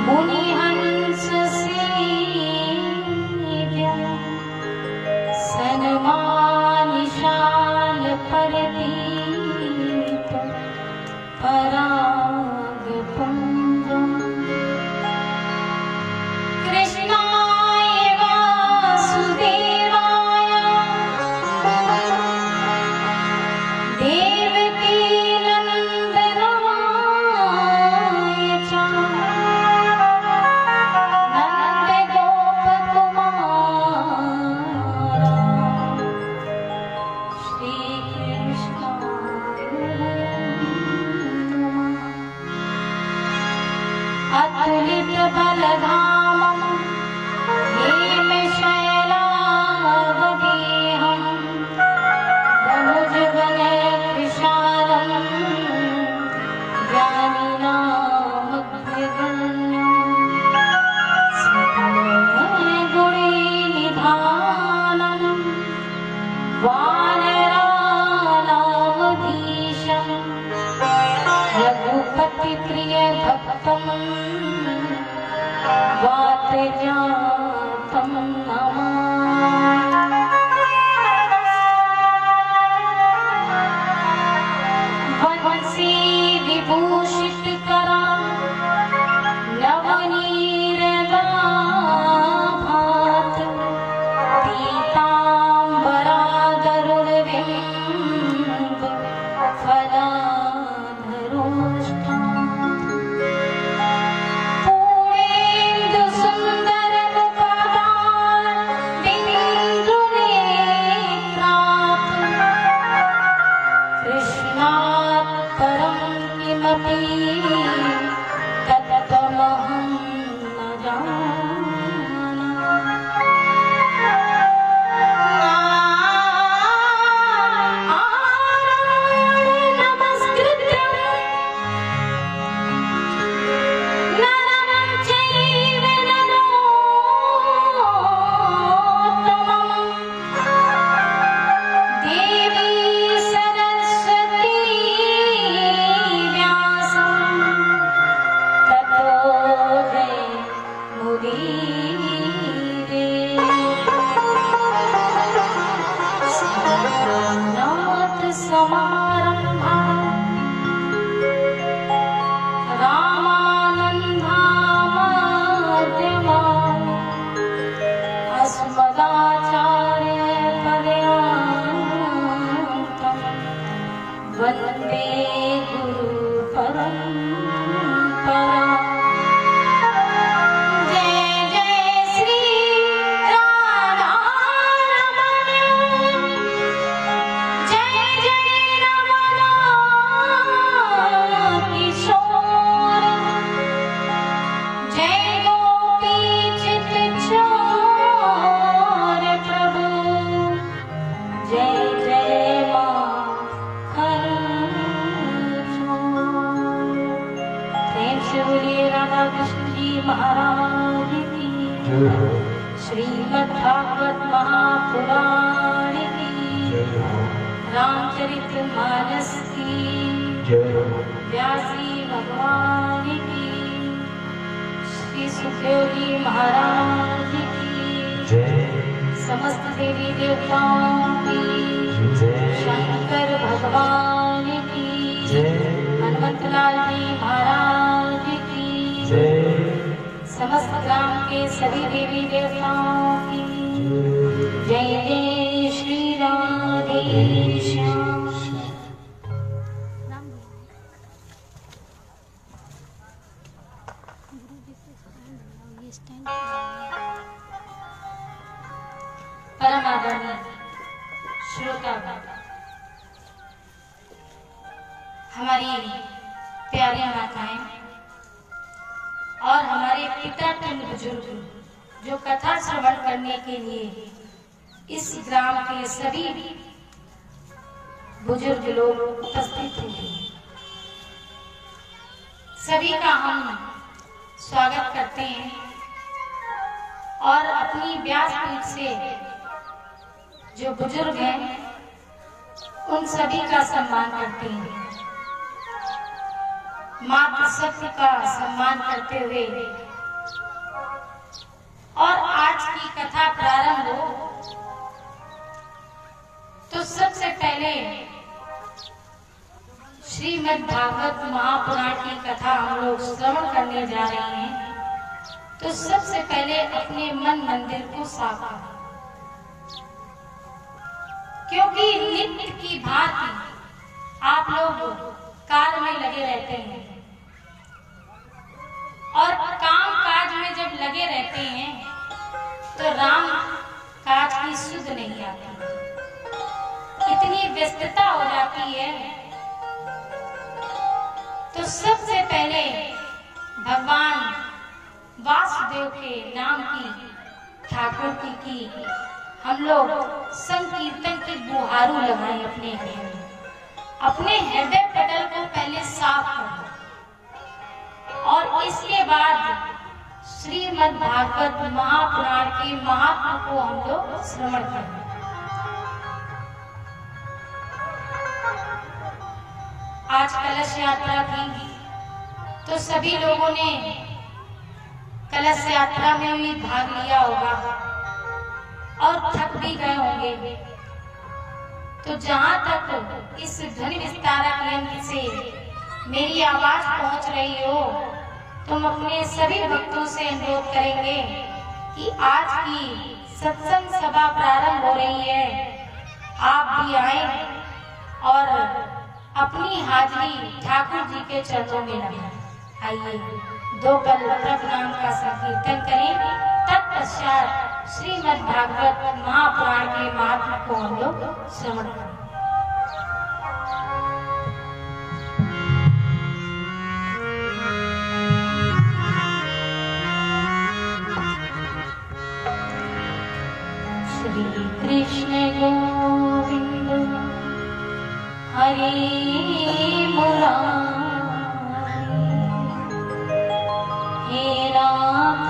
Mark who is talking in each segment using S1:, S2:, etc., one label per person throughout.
S1: मुनिहंस सेव्या सन्मानिशाल परदीप पराग पुंजम् कृष्णाय वासुदेवाय देवकी नंदनाय च नंद गोपकुमाराय श्री कृष्णाय नमः। अतुलित बलधामं हेमशैलावदेहं धनुजवनकृशालं ज्ञानिनामग्निगण्यं सकलगुणनिधानं वानराणामधीशं रघुपतिप्रियभक्तं वातजातं नमामि। वंशी विभूषितकरां नवनीरदाभात पीताम्बरादरुणबिम्ब फलाधरोष्ठात् पूर्णेन्दुसुन्दरमुपादादिन्द्रुनेत्रात् कृष्णात् परं किमपि तत्त्वमहं न जानामि। नमस्कृत्यं नरं चैव नरोत्तमं देवी सरस्वती व्यासं ततो जयमुदीरये। नाथसमारम्भां रामानन्दामध्यमाम् अस्मदाचार्यपर्यन्तं वन्दे गुरुपरम्पराम्। जय जय श्री राधारमण जय जय रमण किशोर जय गोपी चितचोर प्रभु जय जय माखन चोर। प्रेम से बोलिए राधा कृष्ण जी महाराज की श्रीमद् भागवत महापुराण की रामचरितमानस की व्यास जी भगवान की श्री सुखदेव जी महाराज की समस्त देवी देवताओं की शंकर भगवान की हनुमंतलाल जी महाराज की समस्त ग्राम के सभी देवी देवताओं की जय जय श्री राधे श्याम। परम आदरणीय श्रोता हमारी प्यारी माताएं और हमारे पिता तुल्य बुजुर्ग जो कथा श्रवण करने के लिए इस ग्राम के सभी बुजुर्ग लोग उपस्थित हुए, सभी का हम स्वागत करते हैं और अपनी व्यासपीठ से जो बुजुर्ग हैं उन सभी का सम्मान करते हैं। मातृ सत्य का सम्मान करते हुए श्रीमद् भागवत महापुराण की कथा हम लोग श्रवण करने जा रहे हैं, तो सबसे पहले अपने मन मंदिर को साफ करें, क्योंकि नित्य की भांति आप लोग कार्य में लगे रहते हैं और काम काज में जब लगे रहते हैं तो राम काज की सुध नहीं आती, इतनी व्यस्तता हो जाती है। तो सबसे पहले भगवान वासुदेव के नाम की ठाकुर की हम लोग संकीर्तन की बुहारू लगाएं अपने हृदय में। अपने हृदय पटल को पहले साफ करें और इसके बाद श्रीमद् भागवत महापुराण के महात्मा को हम लोग श्रवण करें। आज कलश यात्रा थी, तो सभी लोगों ने कलश यात्रा में भी भाग लिया होगा और थक भी गए होंगे। तो जहां तक इस ध्वनि विस्तारक यंत्र से मेरी आवाज पहुंच रही हो, तुम अपने सभी भक्तों से अनुरोध करेंगे कि आज की सत्संग सभा प्रारंभ हो रही है, आप भी आए और अपनी हाजिरी ठाकुर जी के चरणों में लगाएं। आइए दो पल प्रभु नाम का संकीर्तन करें, तत्पश्चात श्रीमद् भागवत महापुराण के महात्मा को हम लोग श्रवण करें। श्री कृष्ण गोविंद हरे मुरारी, हे नाथ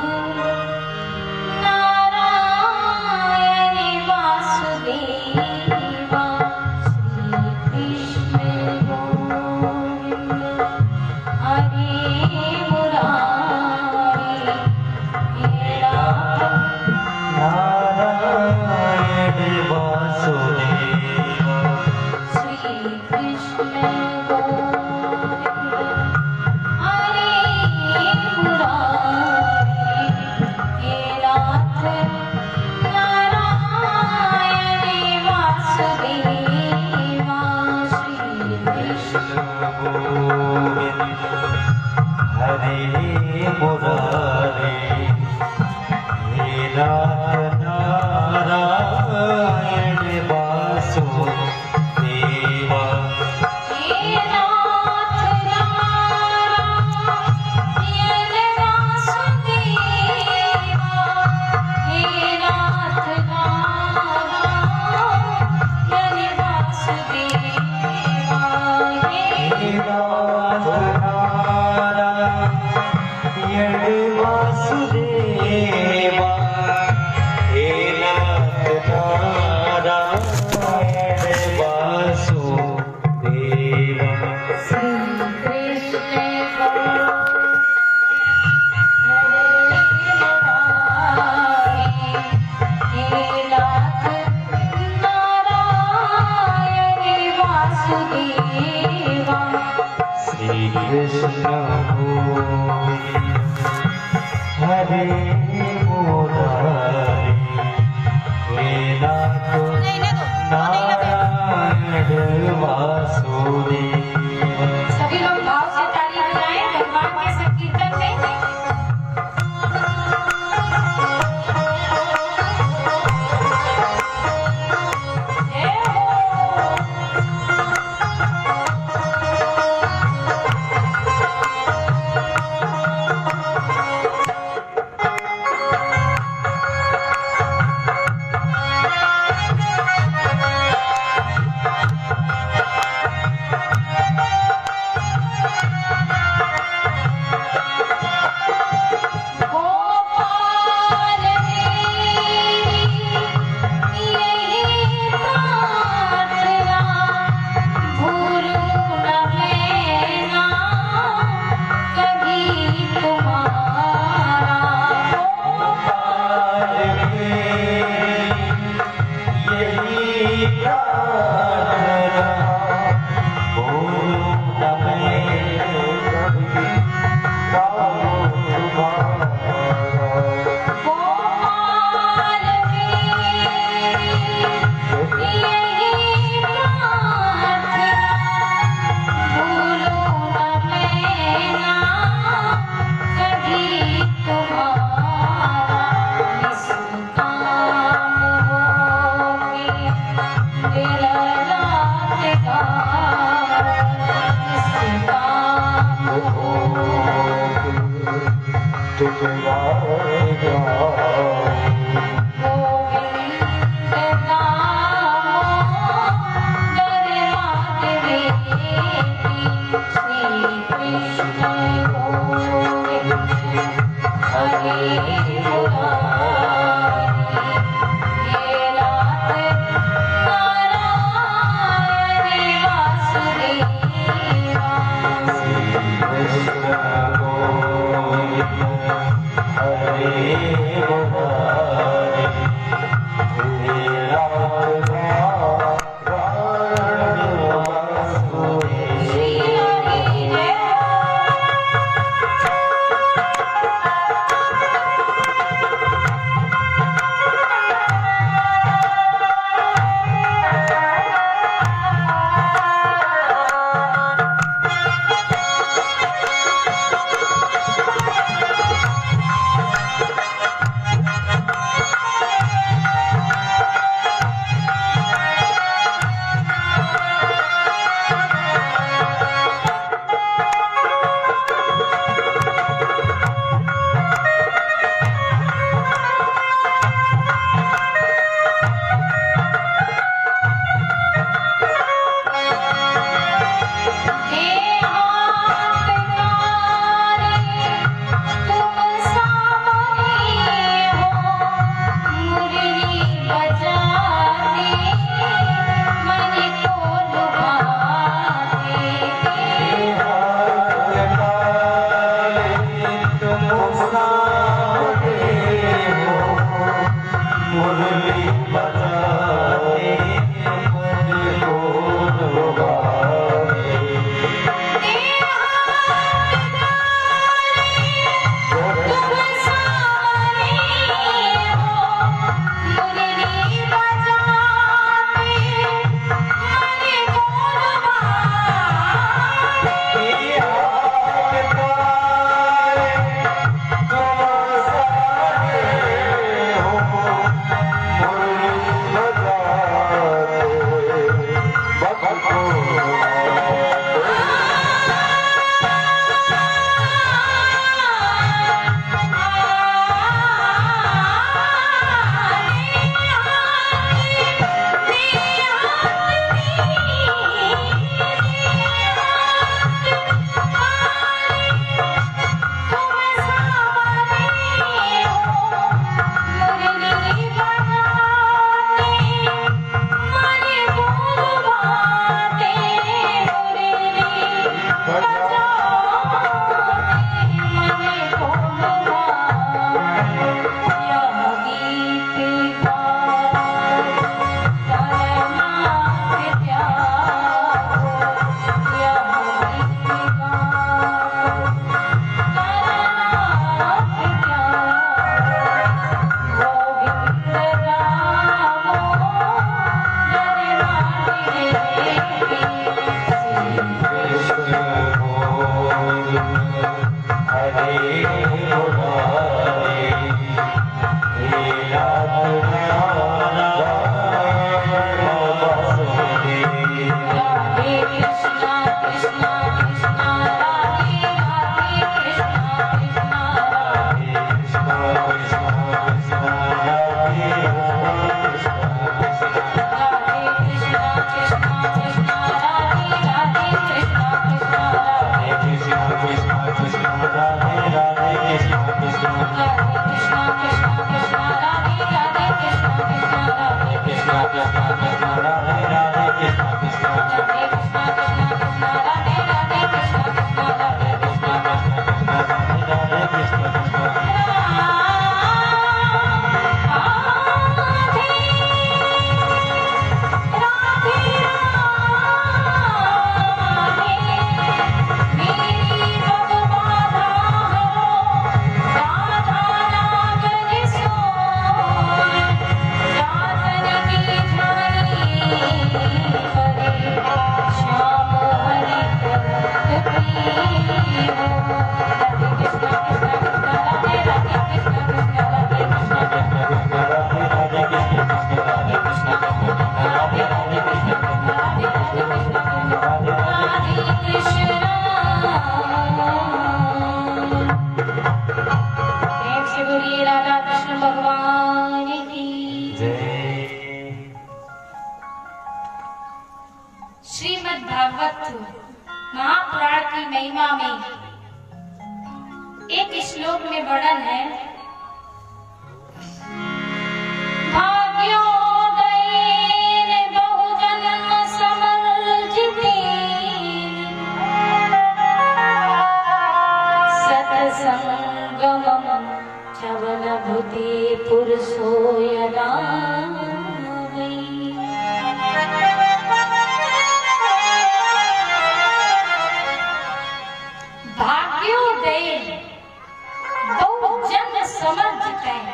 S2: Oh
S1: बोलिए राधा कृष्ण भगवान की
S2: जय।
S1: श्रीमद् भागवत महापुराण की महिमा में एक श्लोक में वर्णन है, भाग्योदयेन बहुजन्म समर्जितेन सत्संगमं चवलभुते पुरुषो यदा वै। भाग्योदयेन बहुजन्म समर्जितेन,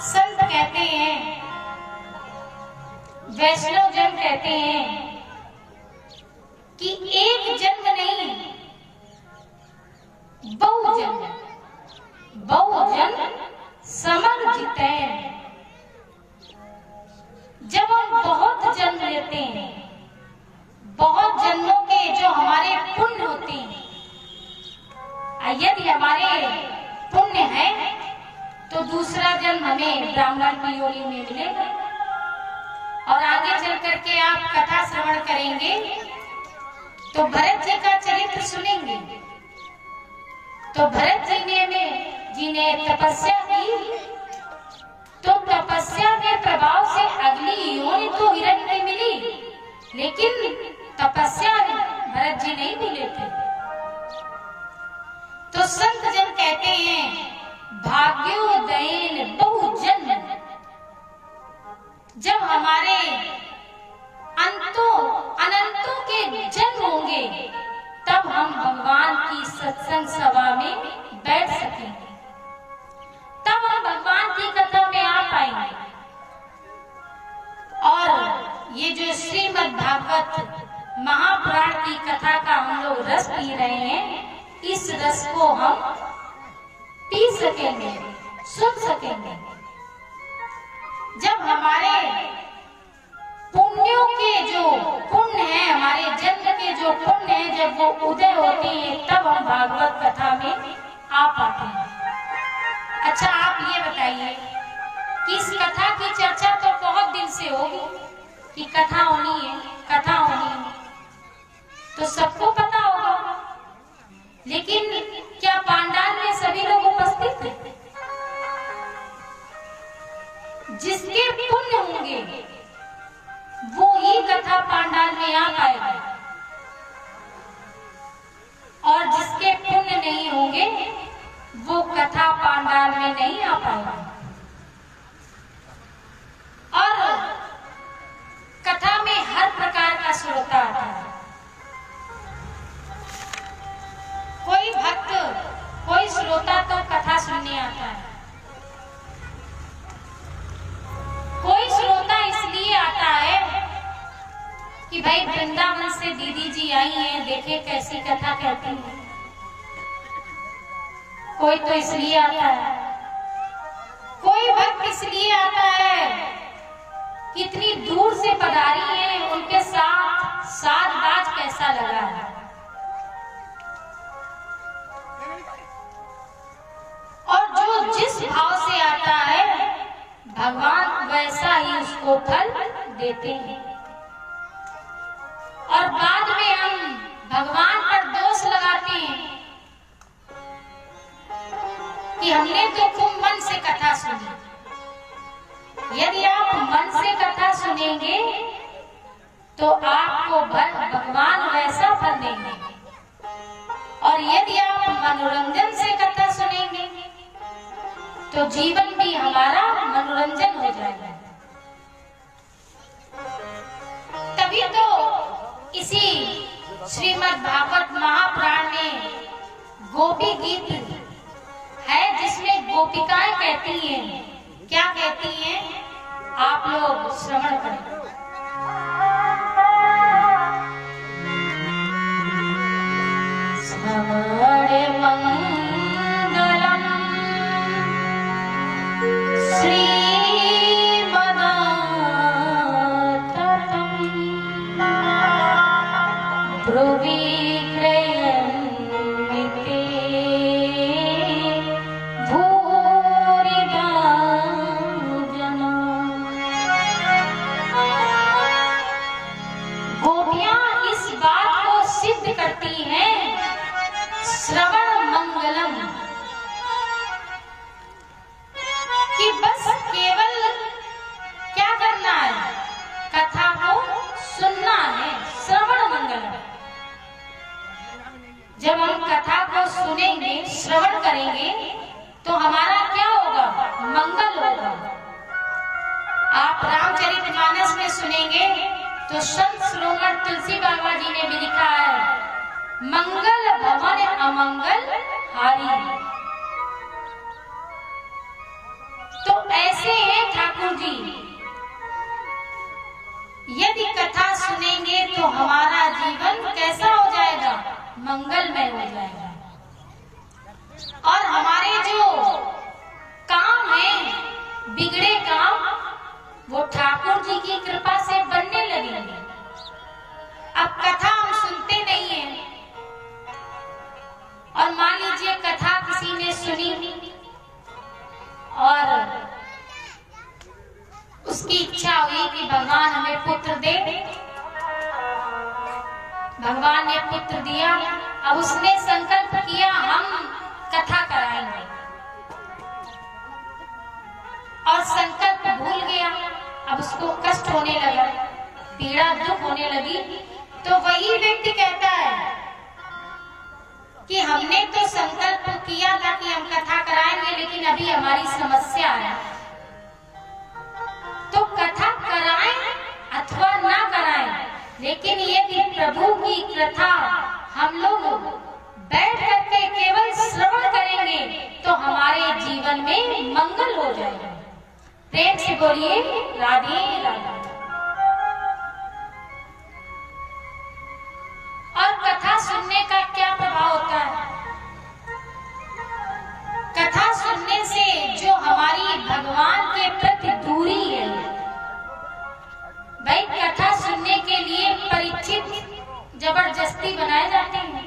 S1: संत कहते हैं, वैष्णव जन कहते हैं कि एक जन्म नहीं, बहुजन समर्जितेन। जब हम बहुत जन्म लेते हैं, बहुत जन्मों के जो हमारे पुण्य होते हैं, यदि हमारे पुण्य है तो दूसरा जन्म हमें ब्राह्मण की योनि में मिलेगा। और आगे चल करके आप कथा श्रवण करेंगे तो भरत जी का चरित्र सुनेंगे। तो भरत जी ने तपस्या की, तो तपस्या के प्रभाव से अगली योनि तो हिरण्य की मिली, लेकिन तपस्या भरत जी नहीं मिले थे। तो संत जन कहते हैं भाग्योदयेन बहुजन्म, जब हमारे अनंतों के जन्म होंगे तब हम भगवान की सत्संग सभा में बैठ सकेंगे, तब हम भगवान की कथा में आ पाएंगे। और ये जो श्रीमद् भागवत महापुराण की कथा का हम लोग रस पी रहे हैं, इस रस को हम पी सकेंगे, सुन सकेंगे। जब हमारे पुण्यों के जो पुण्य है, हमारे जन्म के जो पुण्य है, जब वो उदय होते हैं तब हम भागवत कथा में आ पाते हैं। अच्छा, आप ये बताइए कि इस कथा की चर्चा तो बहुत दिन से होगी कि कथा होनी है, कथा होनी है, तो सबको पता होगा, लेकिन क्या पांडाल में सभी लोग उपस्थित हैं? जिसके पुण्य होंगे वो ही कथा पांडाल में आ पाएगा, और जिसके पुण्य नहीं होंगे वो कथा पांडाल में नहीं आ पाएगा। और कथा में हर प्रकार का श्रोता आता है। कोई भक्त, कोई श्रोता तो कथा सुनने आता है, कोई श्रोता इसलिए आता है कि भाई वृंदावन से दीदी जी आई हैं, देखे कैसी कथा कहती हैं। कोई तो इसलिए आता है, कोई भक्त इसलिए आता है कि इतनी दूर से पधारी है, उनके साथ साज बाज कैसा लगा है। और जो जिस भाव से आता है भगवान वैसा ही उसको फल देते हैं। और बाद में हम भगवान पर दोष लगाते हैं कि हमने तो खूब मन से कथा सुनी। यदि आप मन से कथा सुनेंगे तो आपको भगवान वैसा फल देंगे, और यदि आप मनोरंजन से कथा सुनेंगे तो जीवन भी हमारा मनोरंजन हो जाएगा। तभी तो इसी श्रीमद् भागवत महापुराण में गोपी गीत है, जिसमें गोपिकाएं कहती हैं, क्या कहती हैं, आप लोग श्रवण करें। श्रवण मंगलम भ्रुवि क्रयन्विते करेंगे तो हमारा क्या होगा? मंगल होगा। आप रामचरितमानस में सुनेंगे तो संत शिरोमणि तुलसी बाबा जी ने भी लिखा है, मंगल भवन अमंगल हारी। तो ऐसे हैं ठाकुर जी, यदि कथा सुनेंगे तो हमारा जीवन कैसा हो जाएगा? मंगलमय हो जाएगा। और हमारे जो काम हैं, बिगड़े काम, वो ठाकुर जी की कृपा से बनने लगेंगे। अब कथा हम सुनते नहीं हैं, और मान लीजिए कथा किसी ने सुनी और उसकी इच्छा हुई कि भगवान हमें पुत्र दे, भगवान ने पुत्र दिया। अब उसने संकल्प किया हम कथा कराएंगे, और संकल्प भूल गया। अब उसको कष्ट होने लगा, पीड़ा दुख होने लगी, तो वही व्यक्ति कहता है कि हमने तो संकल्प किया था कि हम कथा कराएंगे, लेकिन अभी हमारी समस्या है। तो कथा कराएं अथवा ना कराएं, लेकिन यदि प्रभु की कथा हम लोग बैठ करके केवल श्रवण करेंगे तो हमारे जीवन में मंगल हो जाएगा। प्रेम से बोलिए राधे राधे। और कथा सुनने का क्या प्रभाव होता है? कथा सुनने से जो हमारी भगवान के प्रति दूरी है, भाई कथा सुनने के लिए परीक्षित जबरदस्ती बनाए जाते हैं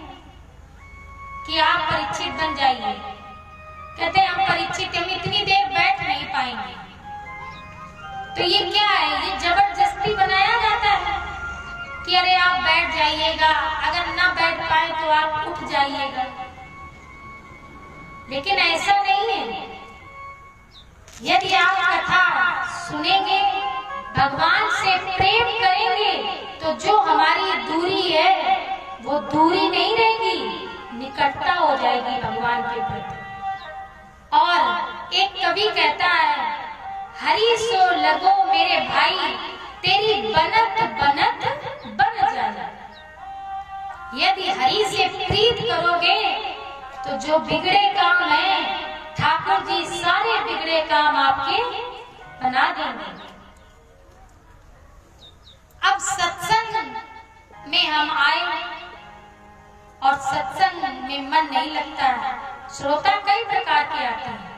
S1: कि आप परीक्षित बन जाइए। कहते हैं हम परीक्षित, हम इतनी देर बैठ नहीं पाएंगे। तो ये क्या है? ये जबरदस्ती बनाया जाता है कि अरे आप बैठ जाइएगा, अगर ना बैठ पाए तो आप उठ जाइएगा। लेकिन ऐसा नहीं है। यदि आप कथा सुनेंगे, भगवान से प्रेम करेंगे, तो जो हमारी दूरी है वो दूरी नहीं रहेगी, निकटता हो जाएगी भगवान के प्रति। और एक कवि कहता है, हरि सो लगो मेरे भाई, तेरी बनत बनत बन जाए। यदि हरि से प्रीत करोगे तो जो बिगड़े काम हैं, ठाकुर जी सारे बिगड़े काम आपके बना देंगे। अब सत्संग में हम आए और सत्संग में मन नहीं लगता है। श्रोता कई प्रकार के आते हैं।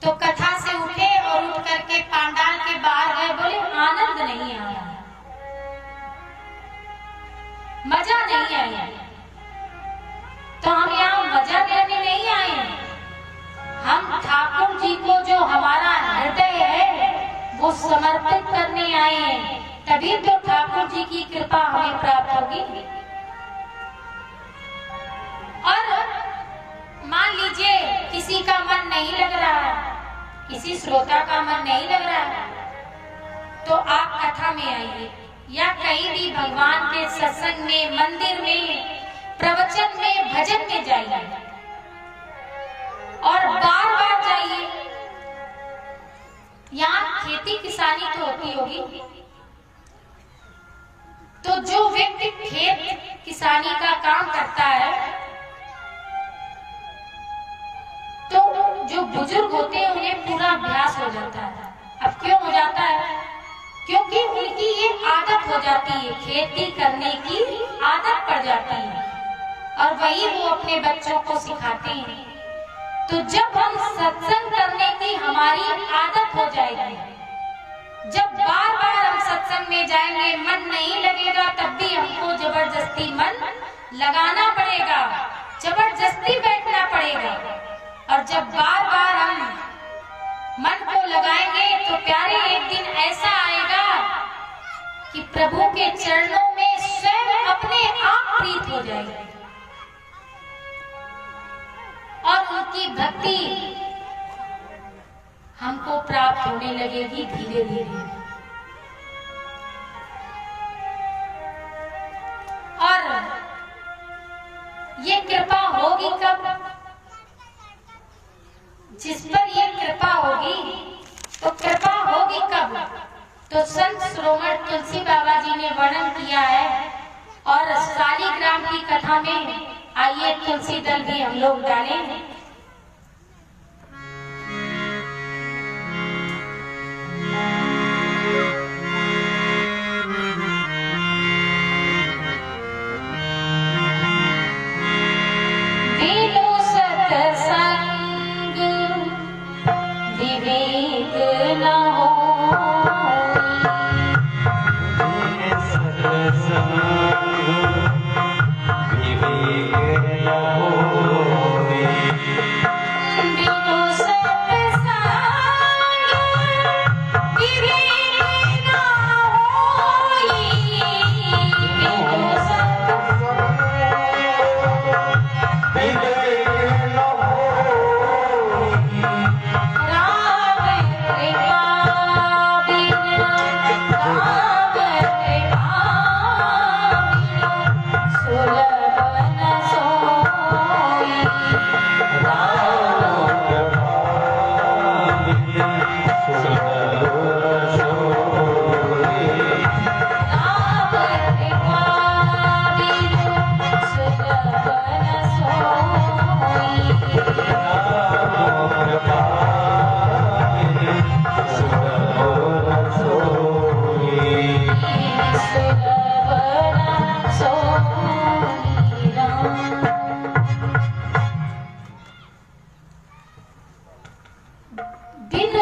S1: तो कथा से उठे और उठ करके पांडाल के बाहर गए, बोले आनंद नहीं आया, मजा नहीं आया। तो हम यहाँ मजा लेने नहीं आए, हम ठाकुर जी को जो हमारा हृदय है वो समर्पित करने आए हैं। तभी तो ठाकुर जी की कृपा हमें प्राप्त होगी। और मान लीजिए किसी का मन नहीं लग रहा है, किसी श्रोता का मन नहीं लग रहा है, तो आप कथा में आइए या कहीं भी भगवान के सत्संग में, मंदिर में, प्रवचन में, भजन में जाइए और बार बार जाइए। यहाँ खेती किसानी तो होती होगी, तो जो व्यक्ति खेत किसानी का काम करता है, तो जो बुजुर्ग होते हैं उन्हें पूरा अभ्यास हो जाता है। अब क्यों हो जाता है? क्योंकि उनकी ये आदत हो जाती है, खेती करने की आदत पड़ जाती है, और वही वो अपने बच्चों को सिखाते हैं। तो जब हम सत्संग करने की हमारी आदत हो जाएगी, जब बार बार हम सत्संग में जाएंगे, मन नहीं लगेगा, तब भी हमको जबरदस्ती मन लगाना पड़ेगा, जबरदस्ती बैठना पड़ेगा। और जब बार बार हम मन को लगाएंगे तो प्यारे एक दिन ऐसा आएगा कि प्रभु के चरणों में स्वयं अपने आप प्रीत हो जाएगी और उनकी भक्ति हमको प्राप्त होने लगेगी धीरे धीरे। और ये कृपा होगी कब? कथा में आइए तुलसी दल भी हम लोग डालें।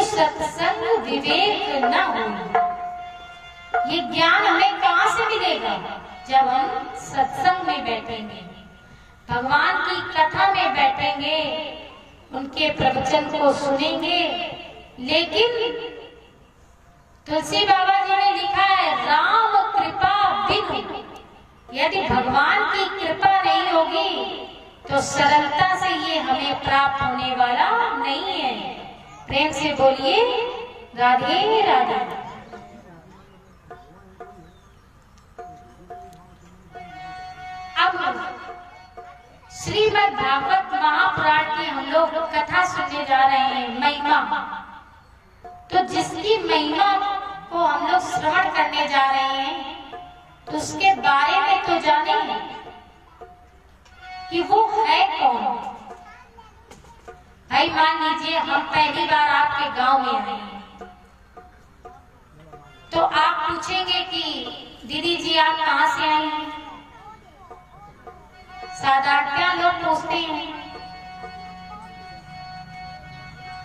S1: सत्संग विवेक न हो, ये ज्ञान हमें कहाँ से मिलेगा? जब हम सत्संग में बैठेंगे, भगवान की कथा में बैठेंगे, उनके प्रवचन को सुनेंगे। लेकिन तुलसी बाबा जी ने लिखा है, राम कृपा बिनु, यदि भगवान की कृपा नहीं होगी तो सरलता से ये हमें प्राप्त होने वाला नहीं है। प्रेम से बोलिए राधे राधे। अब श्रीमद् भागवत महापुराण की हम लोग कथा सुनने जा रहे हैं, महिमा। तो जिसकी महिमा को हम लोग श्रवण करने जा रहे हैं, तो उसके बारे में तो जाने कि वो है कौन। भाई मान लीजिए हम पहली बार आपके गांव में आए हैं, तो आप पूछेंगे कि दीदी जी आप कहाँ से आई हैं? साधारण लोग पूछते हैं।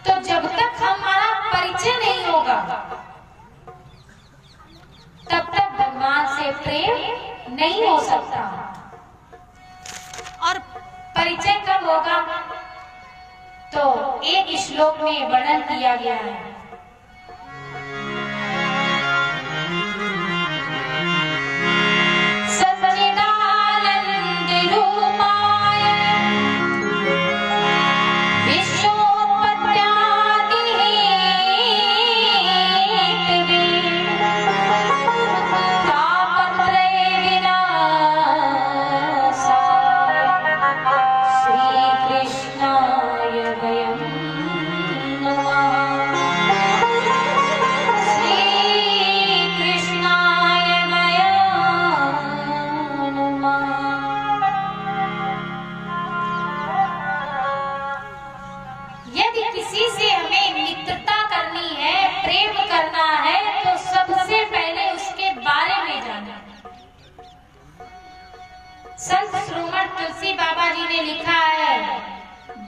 S1: तो जब तक हमारा परिचय नहीं होगा, तब तक भगवान से प्रेम नहीं हो सकता। और परिचय कब होगा? तो एक श्लोक में वर्णन किया गया है। सच्चिदानंद रूपाय संत श्रीमद तुलसी बाबा जी ने लिखा है,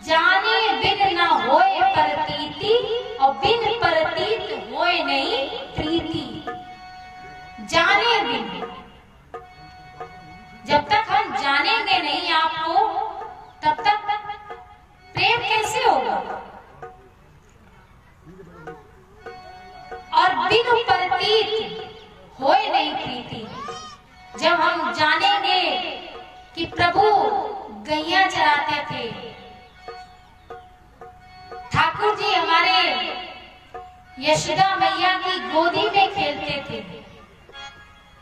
S1: जाने बिन न होए प्रतीति और बिन प्रतीत होए नहीं प्रीति। जाने बिन, जब तक हम जानेंगे नहीं आपको, तब तक प्रेम कैसे होगा? और बिन प्रतीत होए नहीं प्रीति। जब हम जानेंगे कि प्रभु गैया चराते थे, ठाकुर जी हमारे यशोदा मैया की गोदी में खेलते थे,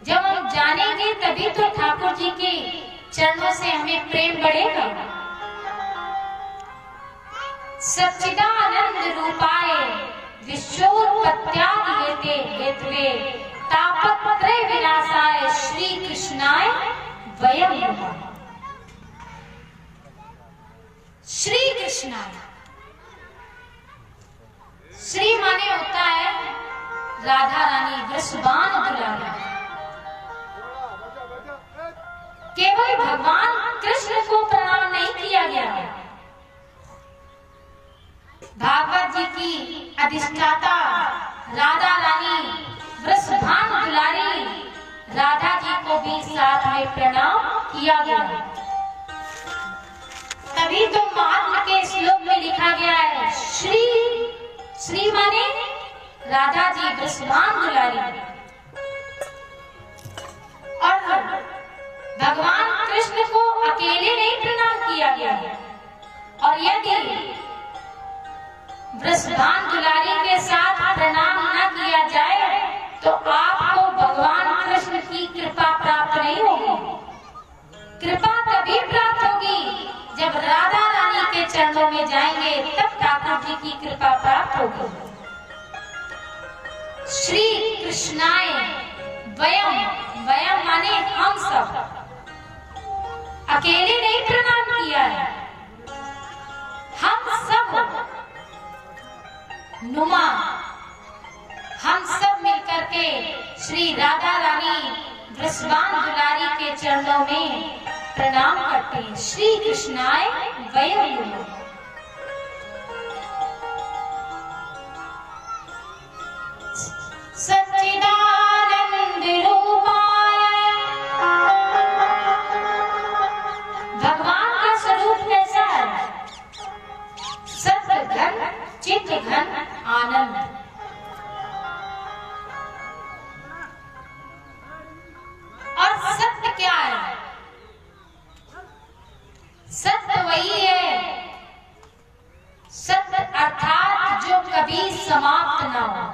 S1: जब हम जानेंगे तभी तो ठाकुर जी के चरणों से हमें प्रेम बढ़ेगा। सच्चिदानंद रूपाय विश्वोत्पत्त्यादि हेतवे तापत्रय विनाशाय श्री कृष्णाय वयं नमः। श्री कृष्णाय। श्री माने होता है राधा रानी, वृषभान दुलारी। केवल भगवान कृष्ण को प्रणाम नहीं किया गया, भागवत जी की अधिष्ठाता राधा रानी वृषभान दुलारी राधा जी को भी साथ में प्रणाम किया गया। तभी तो महात्मा के श्लोक में लिखा गया है श्री। श्री माने राधा जी वृषभान दुलारी। और भगवान कृष्ण को अकेले नहीं प्रणाम किया गया, और यदि वृषभान दुलारी के साथ प्रणाम न किया जाए तो आपको भगवान कृष्ण की कृपा प्राप्त नहीं होगी। कृपा तभी प्राप्त होगी जब राधा रानी के चरणों में जाएंगे, तब ठाकुर जी की कृपा प्राप्त होगी। श्री कृष्णाय वयम। वयम माने हम सब। अकेले नहीं प्रणाम किया है, हम सब नुमा, हम सब मिलकर के श्री राधा रानी वृषभान दुलारी के चरणों में प्रणाम करते हैं। श्री कृष्णाय वयम नुमा। सच्चिदानंद रूपाय। भगवान का स्वरूप कैसा है? सत्य घन, चित्त घन, आनंद। और सत्य क्या है? सत्य वही है, सत्य अर्थात जो कभी समाप्त ना हो।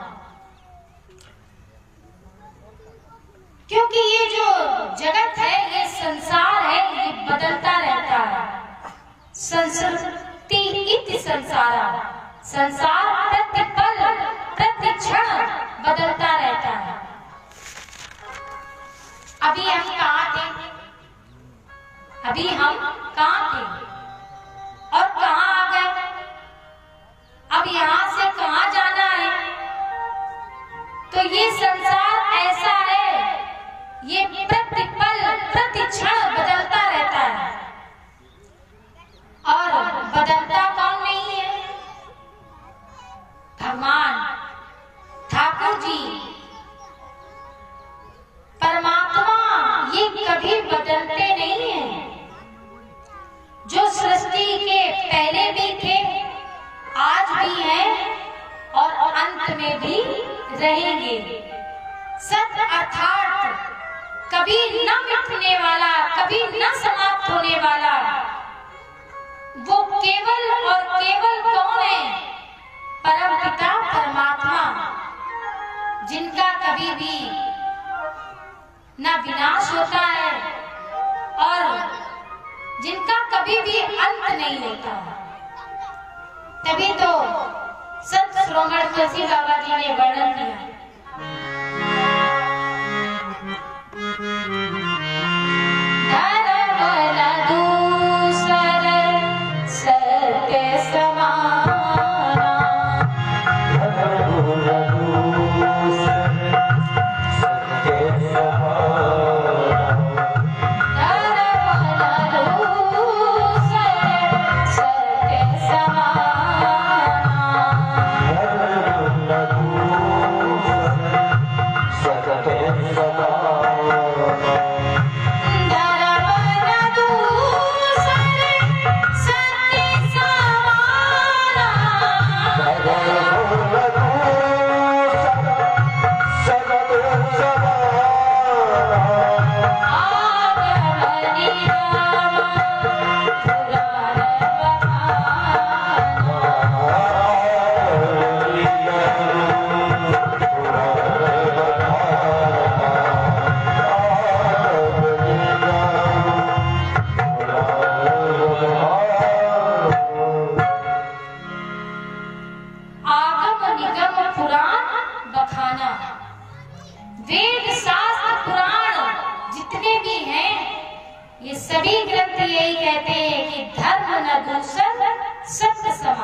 S1: क्योंकि ये जो जगत है, ये संसार है, ये बदलता रहता है। संस्कृति इति संसारा। संसार प्रतिपल प्रतिक्षण बदलता रहता है। अभी हम कहाँ थे? अभी हम कहाँ थे और कहाँ आ गए? अब यहाँ से कहाँ जाना है? तो ये संसार ऐसा है, ये प्रतिपल प्रतिक्षण बदलता रहता है। और बदलता कौन नहीं है? भगवान ठाकुर जी परमात्मा, ये कभी बदलते नहीं हैं। जो सृष्टि के पहले भी थे, आज भी हैं और अंत में भी रहेंगे। सत्य अर्थात कभी न मिटने वाला, कभी न समाप्त होने वाला, वो केवल और केवल कौन है? परम पिता परमात्मा, जिनका कभी भी न विनाश होता है और जिनका कभी भी अंत नहीं होता। तभी तो संत श्रोमण तुलसी बाबा जी ने वर्णन किया, धर्म न दूसर सत्य समाना।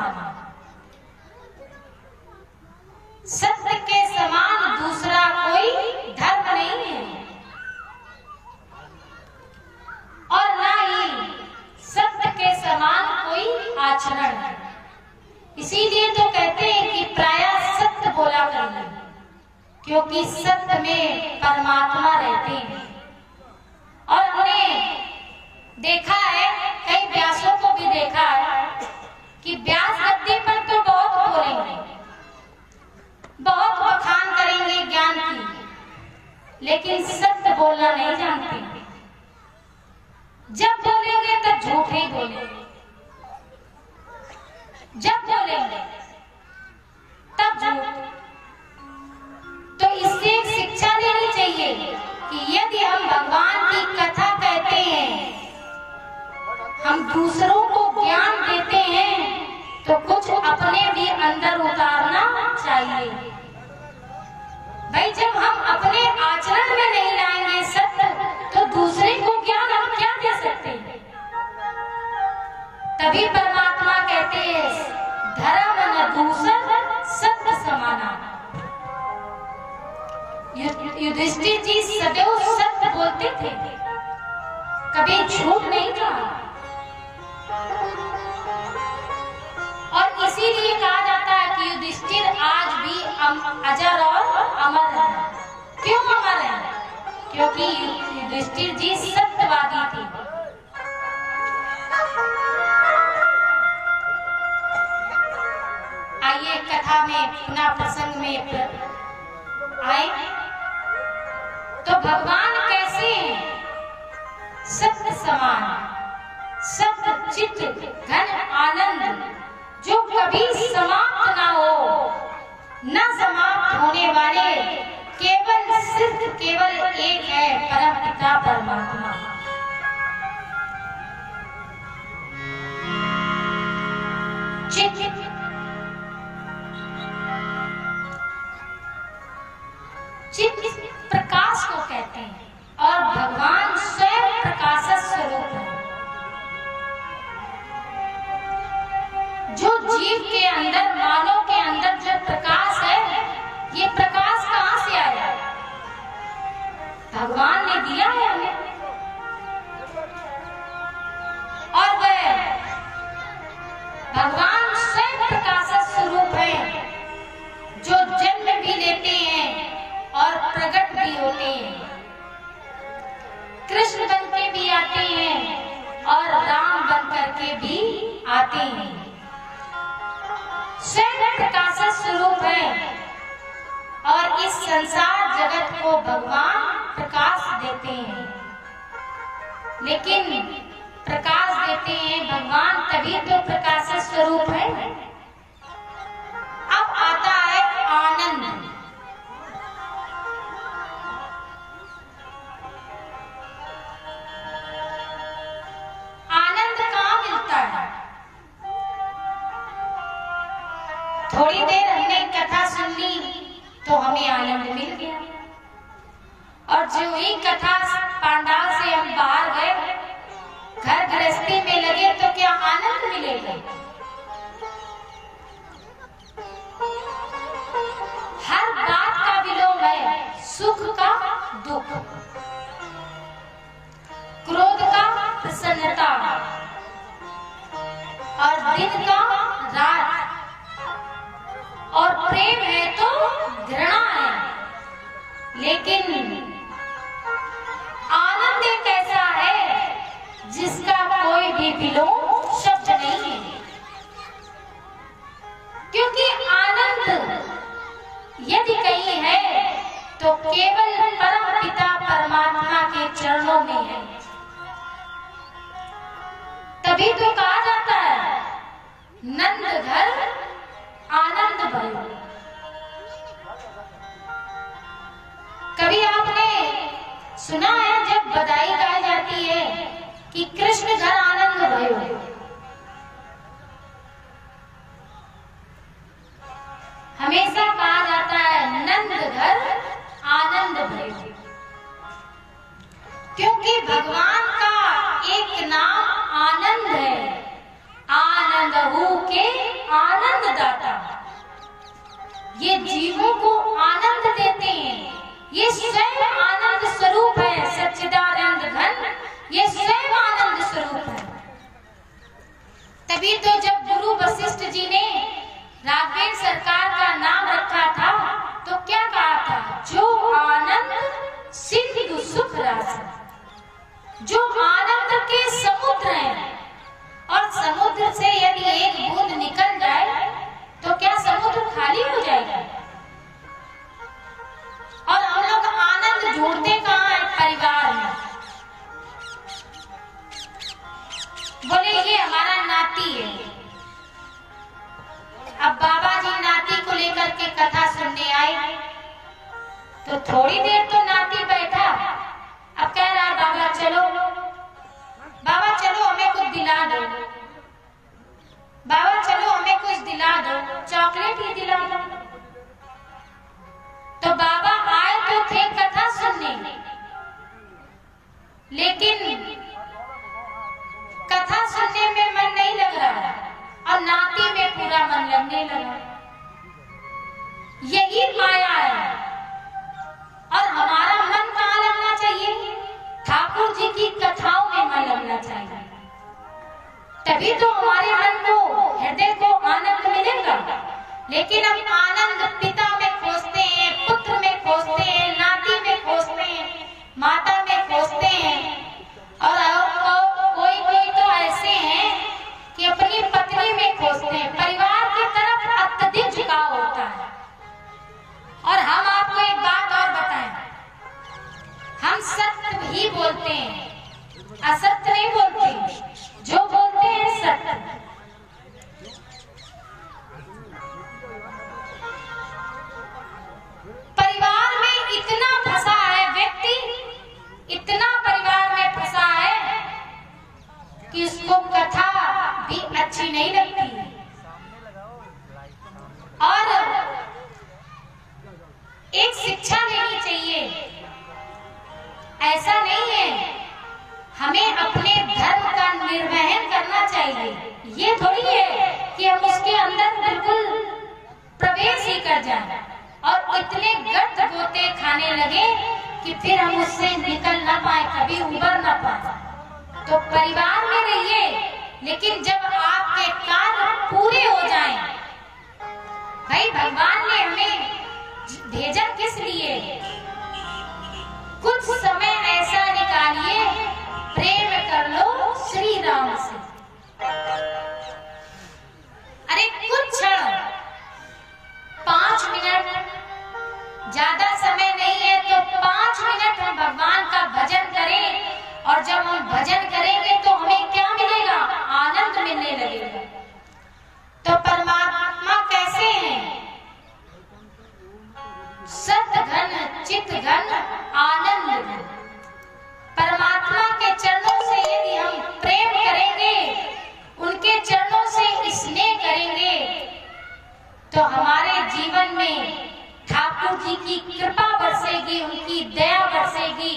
S1: समान। सत्य के समान दूसरा कोई धर्म नहीं है और ना ही सत्य के समान कोई आचरण है। इसीलिए तो कहते हैं कि प्रायः सत्य बोला करिए, क्योंकि सत्य में परमात्मा रहते हैं। और हमने देखा है, कई व्यासों को भी देखा है कि व्यास गद्दी पर तो बहुत बोलेंगे, बहुत बखान करेंगे ज्ञान की, लेकिन सत्य बोलना नहीं जानते। जब बोलेंगे तब झूठ ही बोलेंगे, जब बोलेंगे तब झूठ। तो इससे एक शिक्षा लेनी चाहिए कि यदि हम भगवान की कथा कहते हैं, हम दूसरों को ज्ञान देते हैं, तो कुछ अपने भी अंदर उतारना चाहिए। भाई जब हम अपने आचरण में नहीं लाएंगे सत्य, तो दूसरे को ज्ञान हम क्या दे सकते हैं। तभी परमात्मा कहते हैं धर्म न दूसर सत्य समाना। युधिष्ठिर जी सदैव सत्य बोलते थे, कभी झूठ नहीं कहा। और इसीलिए कहा जाता है कि युधिष्ठिर आज भी अजर और अमर है। क्यों अमर है? क्योंकि युधिष्ठिर जी सत्यवादी थे। आइए कथा में पुनः प्रसंग में आए तो भगवान कैसे हैं? सत्य समान, सत्य चित्त घन आनंद, जो कभी समाप्त ना हो, न समाप्त होने वाले, केवल सिर्फ केवल एक है, परम पिता परमात्मा। चित्त प्रकाश को कहते हैं और भगवान स्वयं प्रकाश स्वरूप है। जो जीव के अंदर, मानव के अंदर जो प्रकाश है, ये प्रकाश कहां से आया? भगवान ने दिया है हमें। और वह भगवान स्वयं प्रकाश स्वरूप है, जो जन्म भी लेते हैं और प्रकट भी होते हैं। कृष्ण बन के भी आते हैं और राम बन करके भी आते हैं। स्वयं प्रकाश स्वरूप है और इस संसार जगत को भगवान प्रकाश देते हैं। लेकिन प्रकाश देते हैं भगवान, तभी तो प्रकाश स्वरूप है। अब आता है आनंद। आनंद कहाँ मिलता है? थोड़ी देर हमने कथा सुन ली तो हमें आनंद मिल गया, और जो ही कथा पांडाल से हम बाहर गए, घर गृहस्थी में लगे, तो क्या आनंद मिलेगा? हर बात का विलोम है, सुख का दुख, क्रोध का प्रसन्नता, और दिन का रात, और प्रेम है तो घृणा है। लेकिन आनंद एक ऐसा है जिसका कोई भी विलोम शब्द नहीं है, क्योंकि आनंद यदि कहीं है तो केवल परम पिता परमात्मा के चरणों में है। तभी तो कहा जाता है नंद घर आनंद भयो। कभी आपने सुना है जब बधाई गाई जाती है कि कृष्ण घर आनंद भयो? हमेशा कहा जाता है नंद घर आनंद भयो, क्योंकि भगवान का एक नाम आनंद है। आनंद हु के जीवों को आनंद देते हैं। ये स्वयं आनंद स्वरूप है, सच्चिदानंद घन ये स्वयं आनंद स्वरूप है। तभी तो जब गुरु वशिष्ठ जी ने राघवेंद्र सरकार का नाम रखा था तो क्या कहा था? जो आनंद सिंधु सुख राशि, जो आनंद के समुद्र हैं। और समुद्र से यदि एक बूंद निकल जाए तो क्या समुद्र खाली हो जाएगा? और हम लोग आनंद ढूंढते कहाँ है? परिवार में। बोले ये हमारा नाती है। अब बाबा जी नाती को लेकर के कथा सुनने आए तो थोड़ी देर तो नाती बैठा, अब कह रहा बाबा चलो, बाबा चलो हमें कुछ दिला दो, बाबा चलो हमें कुछ दिला दो, चॉकलेट ही दिला दो। तो बाबा आए तो थे कथा सुनने, लेकिन कथा सुनने में मन नहीं लग रहा और नाती में पूरा मन लगने लगा। यही माया है। और हमारा मन कहाँ लगना चाहिए? ठाकुर जी की कथाओं में मन लगना चाहिए, तभी तो हमारे मन को, हृदय को आनंद मिलेगा। लेकिन हम आनंद पिता में खोजते हैं, पुत्र में खोजते हैं, नाती में खोजते हैं, माता में खोजते हैं। और कोई कोई तो ऐसे हैं कि अपनी पत्नी में खोजते हैं। परिवार की तरफ अत्यधिक झुकाव होता है। और हम आपको एक बात और बताएं, हम सत्य ही बोलते हैं, असत्य नहीं बोलते। जो बोलते हैं सत्य। परिवार में इतना फंसा है व्यक्ति, इतना परिवार में फंसा है कि उसको कथा भी अच्छी नहीं लगती। और एक शिक्षा लेनी चाहिए। ऐसा नहीं है, हमें अपने धर्म का निर्वहन करना चाहिए। ये थोड़ी है कि हम उसके अंदर बिल्कुल प्रवेश ही कर जाएं और इतने गट गोते खाने लगे कि फिर हम उससे निकल ना पाए, कभी उबर ना पाए। तो परिवार में रहिए, लेकिन जब आपके कार्य पूरे हो जाएं, भाई भगवान ने हमें भेजा किस लिए? कुछ समय ऐसा निकालिए, प्रेम कर लो श्री राम से। अरे कुछ क्षण, 5 मिनट, ज्यादा समय नहीं है तो 5 मिनट हम भगवान का भजन करें। और जब हम भजन करेंगे तो हमें क्या मिलेगा? आनंद मिलने लगेगा। तो परमात्मा कैसे हैं? सत घन, चित घन, आनंद घन। परमात्मा के चरणों से यदि हम प्रेम करेंगे, उनके चरणों से स्नेह करेंगे, तो हमारे जीवन में ठाकुर जी की कृपा बरसेगी, उनकी दया बरसेगी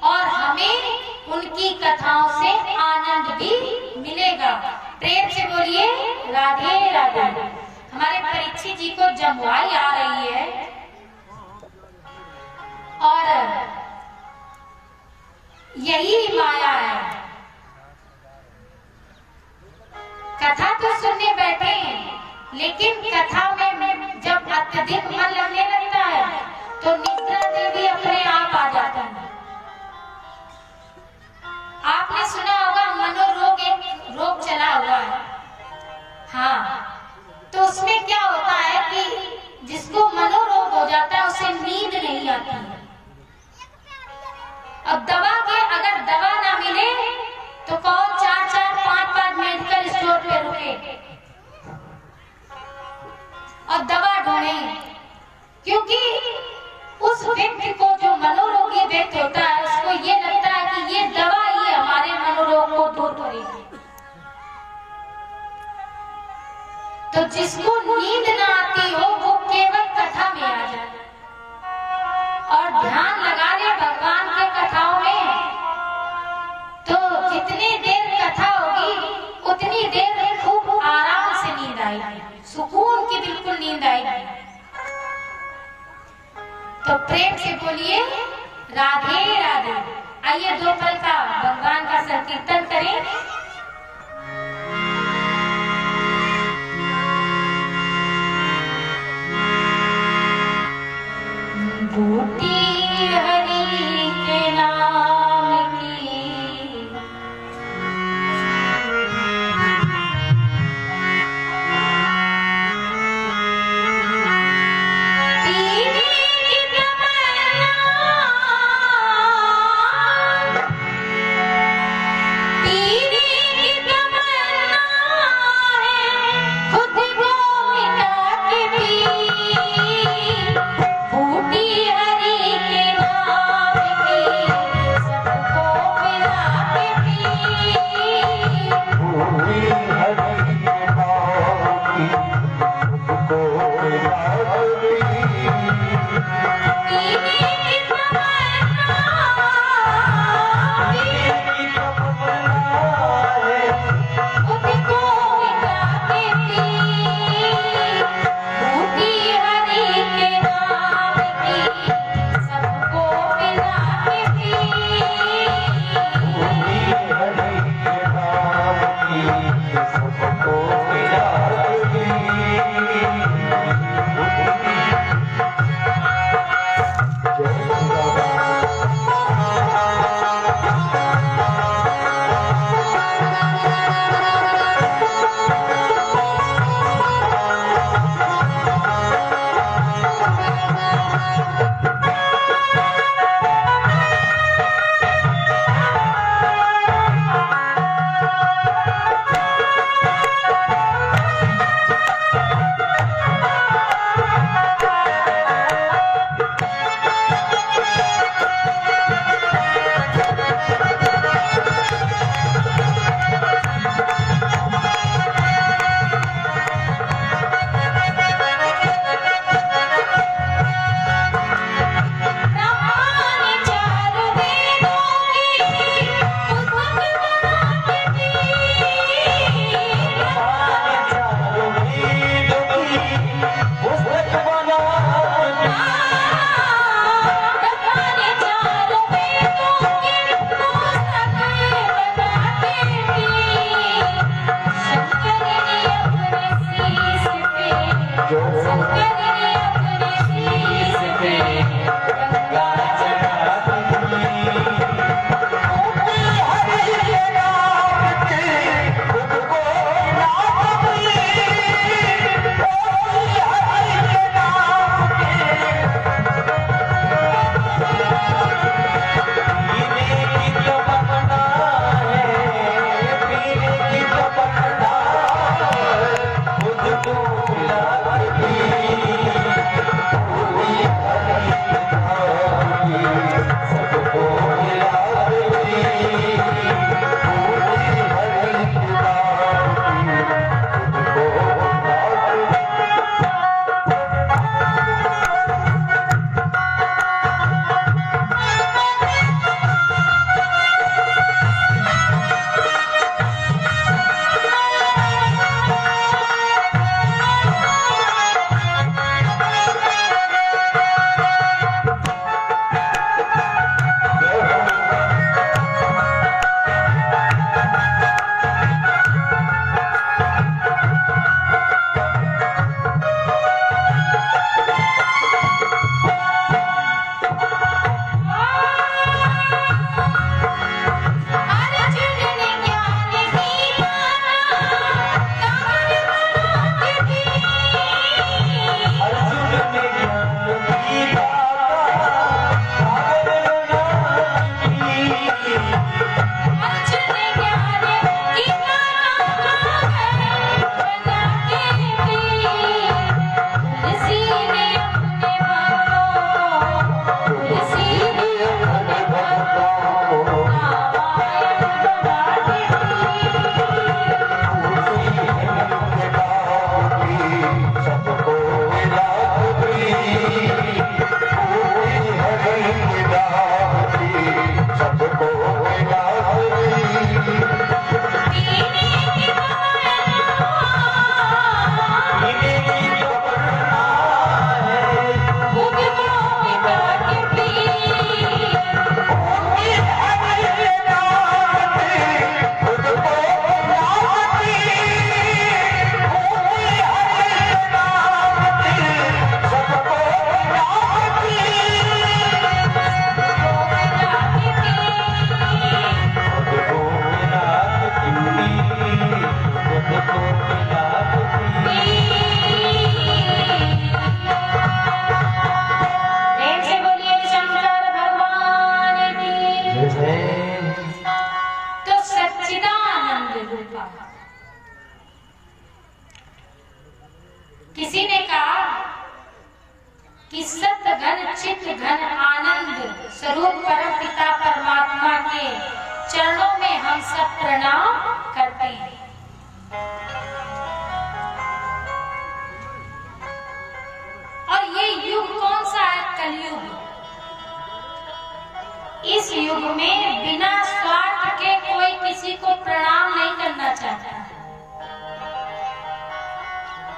S1: और हमें उनकी कथाओं से आनंद भी मिलेगा। प्रेम से बोलिए राधे राधे। हमारे परीक्षित जी को जमुआई आ रही है और यही माया है। कथा तो सुनने बैठे हैं, लेकिन कथा में जब अत्यधिक मन लगने लगता है तो निद्रा देवी अपने आप आ जाता है। आपने सुना होगा मनोरोग एक रोग चला हुआ है। हाँ, तो उसमें क्या होता है कि जिसको मनोरोग हो जाता है उसे नींद नहीं आती है। अब अगर दवा ना मिले तो कौन 4-4, 5-5 मेडिकल स्टोर पे रुके और दवा ढूंढे, क्योंकि उस व्यक्ति को, जो मनोरोगी व्यक्ति होता है, उसको ये लगता है कि ये दवा ही हमारे मनोरोग को दूर करेगी। तो जिसको नींद ना आती हो वो केवल कथा में आ जाए और ध्यान लगा ले भगवान के कथाओं में, तो जितनी देर कथा होगी उतनी देर खूब आराम से नींद आएगी, सुकून की बिल्कुल नींद आएगी। प्रेम से बोलिए राधे राधे। आइए दो पल का भगवान का संकीर्तन करें। बूटी हरि के नाम की
S2: खुद को मिला
S1: किसी ने कहा कि सत घन चित घन आनंद स्वरूप परम पिता परमात्मा के चरणों में हम सब प्रणाम करते हैं। और ये युग कौन सा है? कलयुग। इस युग में बिना स्वार्थ के कोई किसी को प्रणाम नहीं करना चाहता।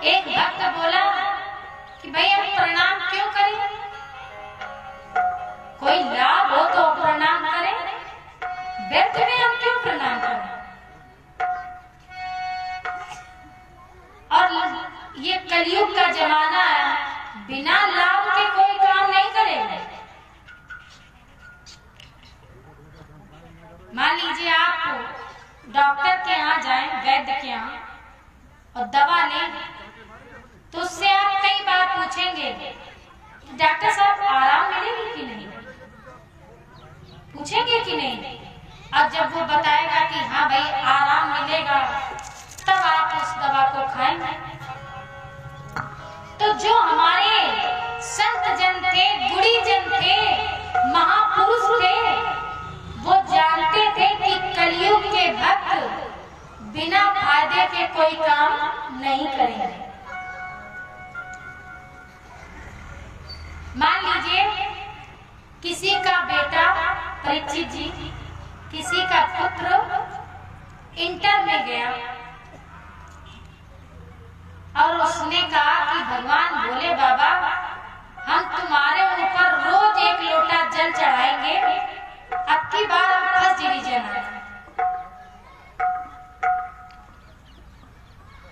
S1: एक भक्त बोला कि भाई हम प्रणाम क्यों करें? कोई लाभ हो तो प्रणाम करें, व्यर्थ में हम क्यों प्रणाम करें? और ये कलयुग का जमाना है, बिना लाभ के कोई काम नहीं करेगा। मान लीजिए आप डॉक्टर के यहाँ जाएं, वैद्य के यहाँ, और दवा लें, तो उससे आप कई बार पूछेंगे डॉक्टर साहब आराम मिलेगी कि नहीं, पूछेंगे कि नहीं? और जब वो बताएगा कि हाँ भाई आराम मिलेगा, तब आप उस दवा को खाएंगे। तो जो हमारे संत जन थे, गुणी जन थे, महापुरुष थे, वो जानते थे कि कलयुग के भक्त बिना फायदे के कोई काम नहीं करेंगे। मान लीजिए किसी का बेटा परीक्षित जी, किसी का पुत्र इंटर में गया और उसने कहा कि भगवान भोले बाबा, हम तुम्हारे ऊपर रोज 1 लोटा जल चढ़ाएंगे, अब की बार हम फर्स्ट डिवीजन आए।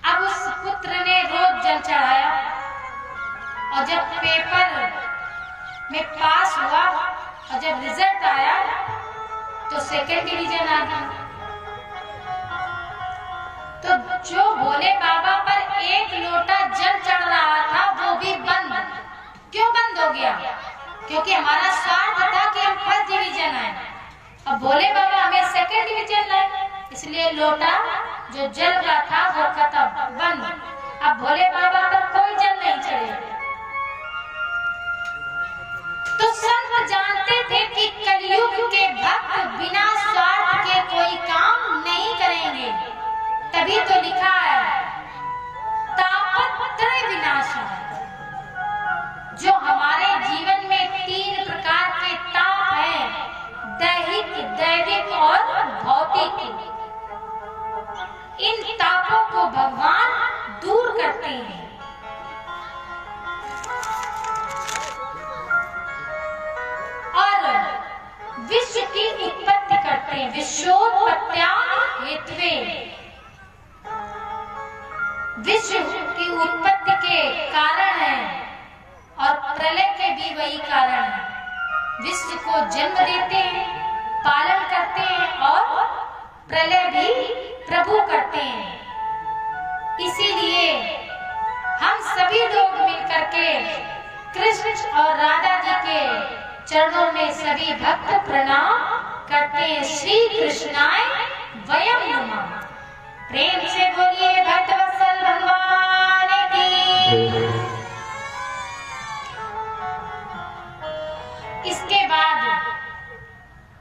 S1: अब उस पुत्र ने रोज जल चढ़ाया और जब पेपर में पास हुआ और जब रिजल्ट आया तो 2nd डिवीजन आ गया। तो जो भोले बाबा पर 1 लोटा जल चढ़ रहा था वो भी बंद। क्यों बंद हो गया? क्योंकि हमारा स्वार्थ था कि हम फर्स्ट डिवीजन आए, अब भोले बाबा हमें 2nd डिवीजन लाए, इसलिए लोटा जो जल का था वो खत्म, बंद। अब भोले बाबा पर कोई जल नहीं चढ़ेगा। तो संत जानते थे कि कलयुग के भक्त बिना स्वार्थ के कोई काम नहीं करेंगे, तभी तो लिखा है तापत्रय विनाशाय। जो हमारे जीवन में 3 प्रकार के ताप हैं, दैहिक, दैविक और भौतिक, इन तापों को भगवान दूर करते हैं। और विश्व की उत्पत्ति करते हैं। विश्वोत्पत्त्या हेतवे, विश्व की उत्पत्ति के कारण है और प्रलय के भी वही कारण है। विश्व को जन्म देते हैं, पालन करते हैं और प्रलय भी प्रभु करते हैं। इसीलिए हम सभी लोग मिलकर के कृष्ण और राधा जी के चरणों में सभी भक्त प्रणाम करते हैं। श्री कृष्णाय वयम नमः। प्रेम से बोलिए भक्त